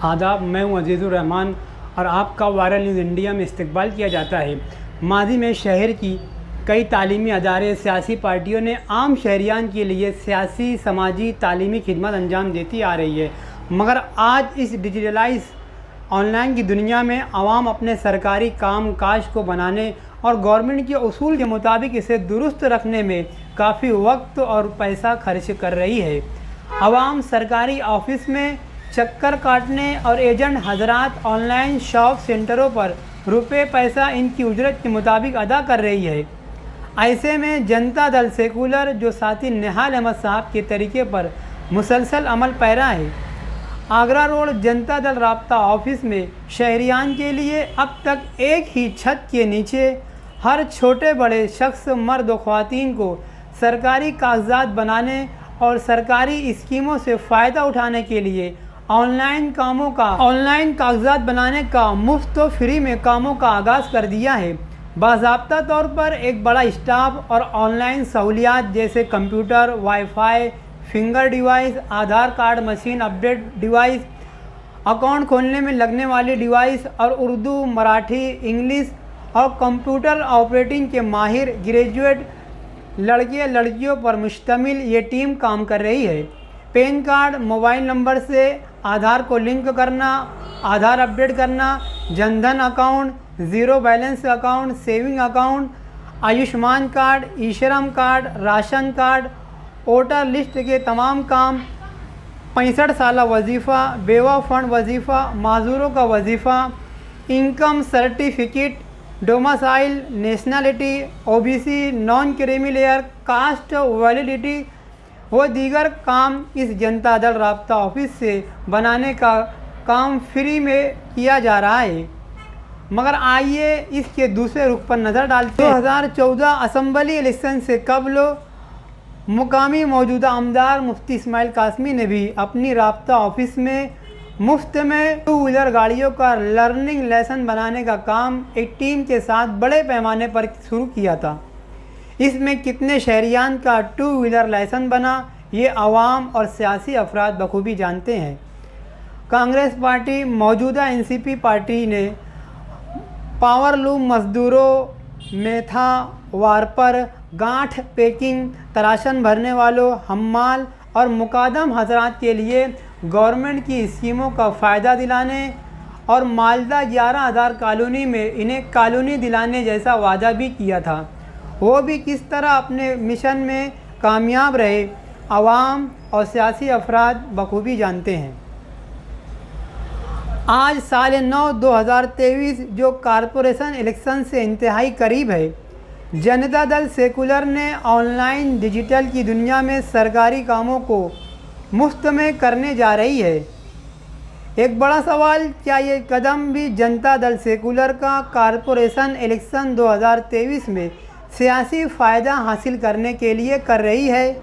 आदाब, मैं हूं अजीज़ुर रहमान और आपका वायरल न्यूज़ इंडिया में इस्तकबाल किया जाता है। माजी में शहर की कई तालीमी अदारे, सियासी पार्टियों ने आम शहरियान के लिए सियासी, समाजी, तालीमी खिदमत अंजाम देती आ रही है, मगर आज इस डिजिटलाइज ऑनलाइन की दुनिया में आवाम अपने सरकारी काम काज को बनाने और गवर्नमेंट के उसूल के मुताबिक इसे दुरुस्त रखने में काफ़ी वक्त और पैसा खर्च कर रही है। आवाम सरकारी ऑफिस में चक्कर काटने और एजेंट हजरात ऑनलाइन शॉप सेंटरों पर रुपए पैसा इनकी उजरत के मुताबिक अदा कर रही है। ऐसे में जनता दल सेकुलर, जो साथी निहाल अहमद साहब के तरीके पर मुसलसल अमल पैरा है, आगरा रोड जनता दल राब्ता ऑफिस में शहरियान के लिए अब तक एक ही छत के नीचे हर छोटे बड़े शख्स, मर्द व ख़वातीन को सरकारी कागजात बनाने और सरकारी स्कीमों से फ़ायदा उठाने के लिए ऑनलाइन कागजात बनाने का मुफ्त व फ्री में कामों का आगाज़ कर दिया है। बाज़ाब्ता तौर पर एक बड़ा स्टाफ और ऑनलाइन सहूलियात जैसे computer, wifi, finger device, Aadhaar card machine update device, account खोलने में लगने वाली डिवाइस और उर्दू, मराठी, इंग्लिश और कंप्यूटर ऑपरेटिंग के माहिर ग्रेजुएट लड़के लड़कियों पर मुश्तमिल ये टीम काम कर रही है। पैन कार्ड, मोबाइल नंबर से आधार को लिंक करना, आधार अपडेट करना, Jan Dhan account, zero balance account, saving account, Ayushman card, e Shram card, ration card, voter list के तमाम काम, 65 साल वजीफ़ा, बेवा फंड वजीफ़ा, माजूरों का वजीफ़ा, income certificate, domicile, nationality, OBC, non creamy layer, caste validity व दीगर काम इस जनता दल राब्ता ऑफिस से बनाने का काम फ्री में किया जा रहा है। मगर आइए इसके दूसरे रुख पर नज़र डालते हैं। 2014 असम्बली इलेक्शन से कबल मुकामी मौजूदा आमदार मुफ्ती इस्माइल कासमी ने भी अपनी राब्ता ऑफिस में मुफ्त में 2 व्हीलर गाड़ियों का लर्निंग लेसन बनाने का काम एक टीम के साथ बड़े पैमाने पर शुरू किया था। इसमें कितने शहरियान का 2 व्हीलर लाइसेंस बना, ये आवाम और सियासी अफराद बखूबी जानते हैं। कांग्रेस पार्टी, मौजूदा एनसीपी पार्टी ने पावरलूम मजदूरों, मेथा, वारपर, गांठ पैकिंग, तराशन भरने वालों, हम्माल और मुकादम हजरात के लिए गवर्नमेंट की स्कीमों का फ़ायदा दिलाने और मालदा 11,000 कॉलोनी में इन्हें कॉलोनी दिलाने जैसा वादा भी किया था। वो भी किस तरह अपने मिशन में कामयाब रहे, आवाम और सियासी अफराद बखूबी जानते हैं। आज साल 9 2023 जो कॉरपोरेशन इलेक्शन से इंतहाई करीब है, जनता दल सेकुलर ने ऑनलाइन डिजिटल की दुनिया में सरकारी कामों को मुफ्त में करने जा रही है। एक बड़ा सवाल, क्या ये कदम भी जनता दल सेकुलर का कॉरपोरेशन इलेक्शन 2023 में सियासी फ़ायदा हासिल करने के लिए कर रही है,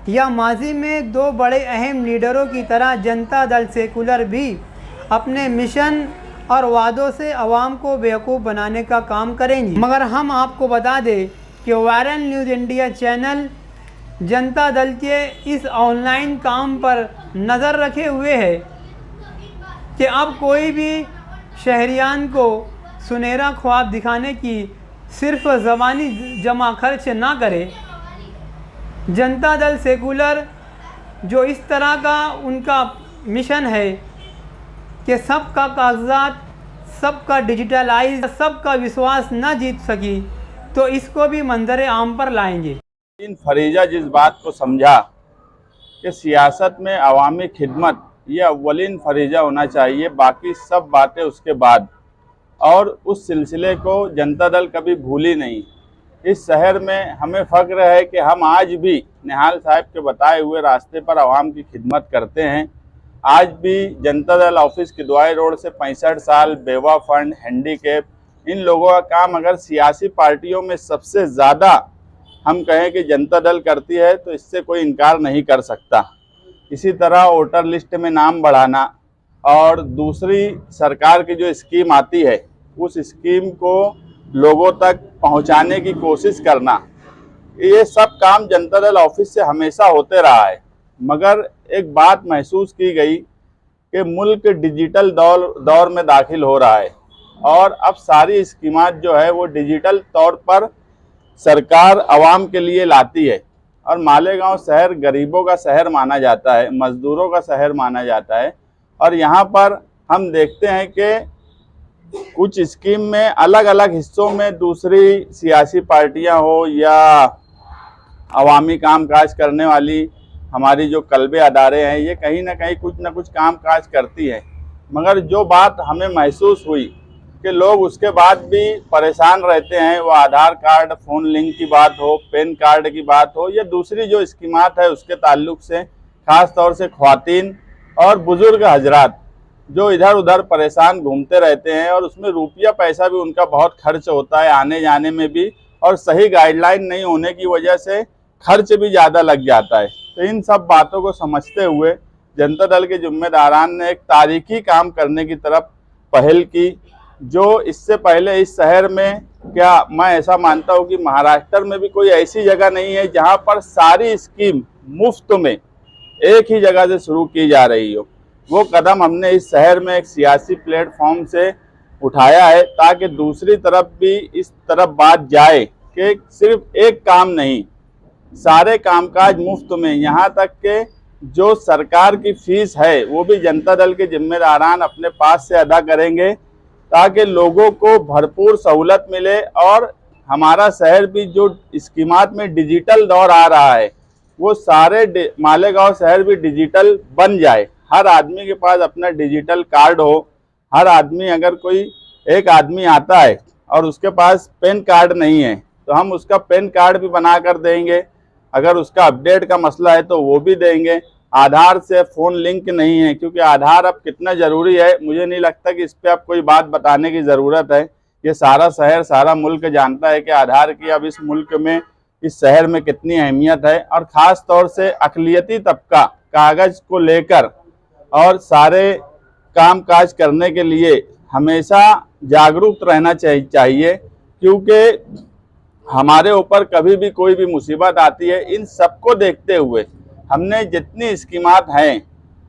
या माजी में 2 बड़े अहम लीडरों की तरह जनता दल सेकुलर भी अपने मिशन और वादों से आवाम को बेवकूफ़ बनाने का काम करेंगी। मगर हम आपको बता दें कि viral news India channel Janata Dal के इस ऑनलाइन काम पर नज़र रखे हुए है कि अब कोई भी शहरियान को सुनहरा ख्वाब दिखाने की सिर्फ ज़बानी जमा खर्च ना करे। जनता दल सेकुलर जो इस तरह का उनका मिशन है कि सबका कागजात, सबका डिजिटलाइज, सबका विश्वास न जीत सकी, तो इसको भी मंजर आम पर लाएंगे। इन फरीजा जिस बात को समझा कि सियासत में अवामी खिदमत ये अव्वलीन फरीजा होना चाहिए, बाकी सब बातें उसके बाद, और उस सिलसिले को जनता दल कभी भूली नहीं। इस शहर में हमें फ़ख्र है कि हम आज भी निहाल साहब के बताए हुए रास्ते पर आवाम की खिदमत करते हैं। आज भी जनता दल ऑफिस की दुआई रोड से 65 साल, बेवा फंड, हैंडीकैप, इन लोगों का काम अगर सियासी पार्टियों में सबसे ज़्यादा हम कहें कि जनता दल करती है तो इससे कोई इनकार नहीं कर सकता। इसी तरह वोटर लिस्ट में नाम बढ़ाना और दूसरी सरकार की जो स्कीम आती है उस स्कीम को लोगों तक पहुंचाने की कोशिश करना, ये सब काम जनता दल ऑफिस से हमेशा होते रहा है। मगर एक बात महसूस की गई कि मुल्क डिजिटल दौर में दाखिल हो रहा है और अब सारी स्कीमात जो है वो डिजिटल तौर पर सरकार आवाम के लिए लाती है। और मालेगांव शहर गरीबों का शहर माना जाता है, मजदूरों का शहर माना जाता है। और यहाँ पर हम देखते हैं कि कुछ स्कीम में अलग अलग हिस्सों में दूसरी सियासी पार्टियां हो या अवामी काम काज करने वाली हमारी जो कल्बे अदारे हैं, ये कहीं ना कहीं कुछ ना कुछ काम काज करती है। मगर जो बात हमें महसूस हुई कि लोग उसके बाद भी परेशान रहते हैं, वो आधार कार्ड, फ़ोन लिंक की बात हो, पैन कार्ड की बात हो या दूसरी जो स्कीमात है उसके ताल्लुक से, ख़ास तौर से ख्वातीन और बुज़ुर्ग हजरात जो इधर उधर परेशान घूमते रहते हैं और उसमें रुपया पैसा भी उनका बहुत खर्च होता है आने जाने में भी, और सही गाइडलाइन नहीं होने की वजह से खर्च भी ज़्यादा लग जाता है। तो इन सब बातों को समझते हुए जनता दल के जिम्मेदारान ने एक तारीखी काम करने की तरफ पहल की, जो इससे पहले इस शहर में, क्या मैं ऐसा मानता हूँ कि महाराष्ट्र में भी कोई ऐसी जगह नहीं है जहाँ पर सारी स्कीम मुफ्त में एक ही जगह से शुरू की जा रही हो। वो कदम हमने इस शहर में एक सियासी प्लेटफॉर्म से उठाया है ताकि दूसरी तरफ भी इस तरफ बात जाए कि सिर्फ एक काम नहीं, सारे कामकाज मुफ्त में, यहाँ तक के जो सरकार की फीस है वो भी जनता दल के जिम्मेदारान अपने पास से अदा करेंगे ताकि लोगों को भरपूर सहूलत मिले और हमारा शहर भी जो स्कीमात में डिजिटल दौर आ रहा है वो सारे मालेगांव शहर भी डिजिटल बन जाए। हर आदमी के पास अपना डिजिटल कार्ड हो। हर आदमी, अगर कोई एक आदमी आता है और उसके पास पैन कार्ड नहीं है तो हम उसका पैन कार्ड भी बना कर देंगे। अगर उसका अपडेट का मसला है तो वो भी देंगे। आधार से फ़ोन लिंक नहीं है, क्योंकि आधार अब कितना ज़रूरी है मुझे नहीं लगता कि इस पर अब कोई बात बताने की ज़रूरत है। ये सारा शहर, सारा मुल्क जानता है कि आधार की अब इस मुल्क में, इस शहर में कितनी अहमियत है। और ख़ास तौर से अक़लियती तबका कागज़ को लेकर और सारे काम काज करने के लिए हमेशा जागरूक रहना चाहिए, क्योंकि हमारे ऊपर कभी भी कोई भी मुसीबत आती है। इन सबको देखते हुए हमने जितनी स्कीमात हैं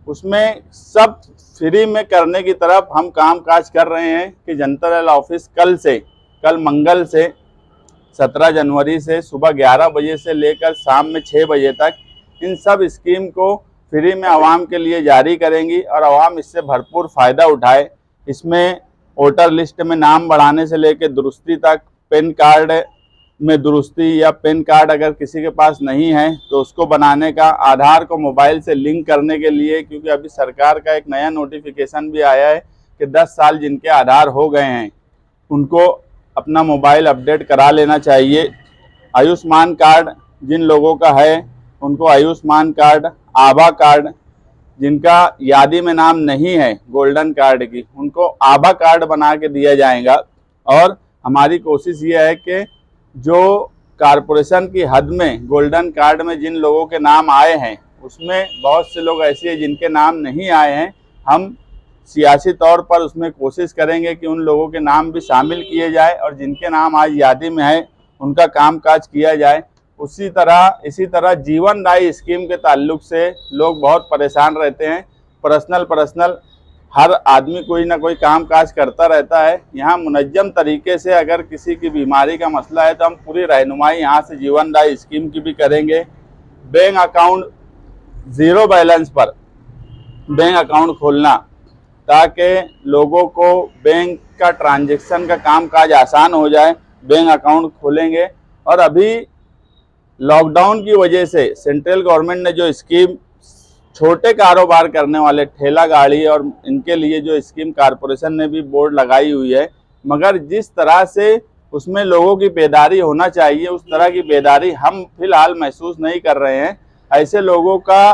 उसमें सब फ्री में करने की तरफ हम काम काज कर रहे हैं कि जनता दल ऑफिस कल मंगल से 17 जनवरी से सुबह 11 बजे से लेकर शाम में 6 बजे तक इन सब स्कीम को फ्री में आवाम के लिए जारी करेंगी और आवाम इससे भरपूर फ़ायदा उठाए। इसमें वोटर लिस्ट में नाम बढ़ाने से लेकर दुरुस्ती तक, पैन कार्ड में दुरुस्ती या पैन कार्ड अगर किसी के पास नहीं है तो उसको बनाने का, आधार को मोबाइल से लिंक करने के लिए, क्योंकि अभी सरकार का एक नया नोटिफिकेशन भी आया है कि 10 साल जिनके आधार हो गए हैं उनको अपना मोबाइल अपडेट करा लेना चाहिए। आयुष्मान कार्ड जिन लोगों का है उनको आयुष्मान कार्ड, आभा कार्ड जिनका यादी में नाम नहीं है गोल्डन कार्ड की, उनको आभा कार्ड बना के दिया जाएगा। और हमारी कोशिश ये है कि जो कारपोरेशन की हद में गोल्डन कार्ड में जिन लोगों के नाम आए हैं उसमें बहुत से लोग ऐसे हैं जिनके नाम नहीं आए हैं। हम सियासी तौर पर उसमें कोशिश करेंगे कि उन लोगों के नाम भी शामिल किए जाए और जिनके नाम आज यादी में है उनका कामकाज किया जाए। इसी तरह जीवन दायी स्कीम के ताल्लुक से लोग बहुत परेशान रहते हैं। पर्सनल हर आदमी कोई ना कोई काम काज करता रहता है। यहाँ मुनज्जम तरीके से अगर किसी की बीमारी का मसला है तो हम पूरी रहनुमाई यहाँ से जीवन दायी स्कीम की भी करेंगे। बैंक अकाउंट, ज़ीरो बैलेंस पर बैंक अकाउंट खोलना ताकि लोगों को बैंक का ट्रांजैक्शन का काम काज आसान हो जाए, बैंक अकाउंट खोलेंगे। और अभी लॉकडाउन की वजह से सेंट्रल गवर्नमेंट ने जो स्कीम छोटे कारोबार करने वाले ठेला गाड़ी और इनके लिए जो स्कीम कारपोरेशन ने भी बोर्ड लगाई हुई है, मगर जिस तरह से उसमें लोगों की बेदारी होना चाहिए उस तरह की बेदारी हम फिलहाल महसूस नहीं कर रहे हैं। ऐसे लोगों का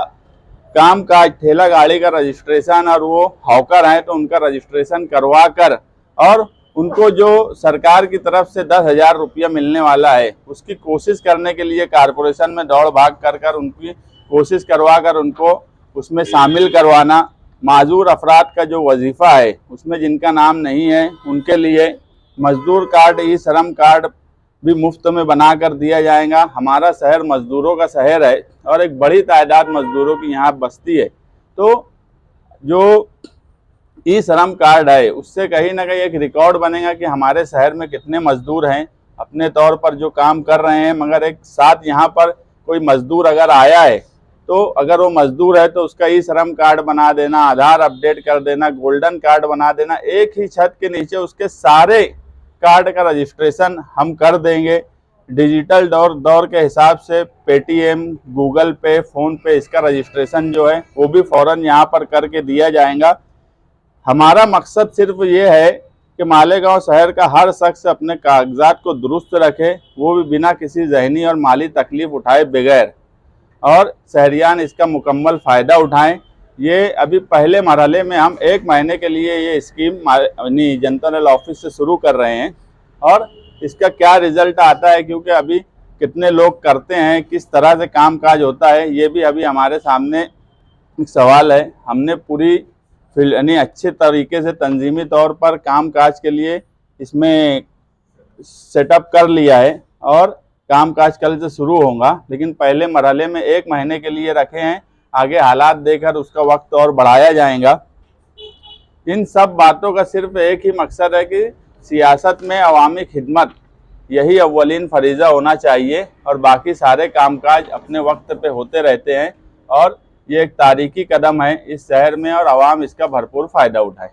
काम काज, ठेला गाड़ी का रजिस्ट्रेशन, और वो हॉकर हैं तो उनका रजिस्ट्रेशन करवा कर और उनको जो सरकार की तरफ से 10,000 रुपया मिलने वाला है उसकी कोशिश करने के लिए कारपोरेशन में दौड़ भाग कर उनकी कोशिश करवा कर उनको उसमें शामिल करवाना। माजूर अफराद का जो वजीफ़ा है उसमें जिनका नाम नहीं है उनके लिए मजदूर कार्ड, ई श्रम कार्ड भी मुफ्त में बना कर दिया जाएगा। हमारा शहर मजदूरों का शहर है और एक बड़ी तादाद मजदूरों की यहाँ बस्ती है, तो जो ई श्रम कार्ड है उससे कहीं ना कहीं एक रिकॉर्ड बनेगा कि हमारे शहर में कितने मजदूर हैं अपने तौर पर जो काम कर रहे हैं, मगर एक साथ यहाँ पर कोई मजदूर अगर आया है तो अगर वो मजदूर है तो उसका ई श्रम कार्ड बना देना, आधार अपडेट कर देना, गोल्डन कार्ड बना देना, एक ही छत के नीचे उसके सारे कार्ड का रजिस्ट्रेशन हम कर देंगे। डिजिटल दौर के हिसाब से पेटीएम, गूगल पे, फ़ोन पे इसका रजिस्ट्रेशन जो है वो भी फ़ौरन यहाँ पर करके दिया जाएगा। हमारा मकसद सिर्फ ये है कि मालेगांव शहर का हर शख्स अपने कागजात को दुरुस्त रखे, वो भी बिना किसी जहनी और माली तकलीफ उठाए बगैर, और शहरियान इसका मुकम्मल फ़ायदा उठाएं। ये अभी पहले मरहले में हम 1 महीने के लिए ये स्कीम जनता दल ऑफिस से शुरू कर रहे हैं, और इसका क्या रिजल्ट आता है, क्योंकि अभी कितने लोग करते हैं, किस तरह से कामकाज होता है, ये भी अभी हमारे सामने एक सवाल है। हमने पूरी अच्छे तरीके से तंजीमी तौर पर कामकाज के लिए इसमें सेटअप कर लिया है और कामकाज कल से शुरू होगा, लेकिन पहले मरहले में 1 महीने के लिए रखे हैं। आगे हालात देखकर उसका वक्त और बढ़ाया जाएगा। इन सब बातों का सिर्फ एक ही मकसद है कि सियासत में अवामी खिदमत यही अव्वलीन फरीज़ा होना चाहिए, और बाकी सारे कामकाज अपने वक्त पे होते रहते हैं, और ये एक तारीखी कदम है इस शहर में, और आवाम इसका भरपूर फ़ायदा उठाए।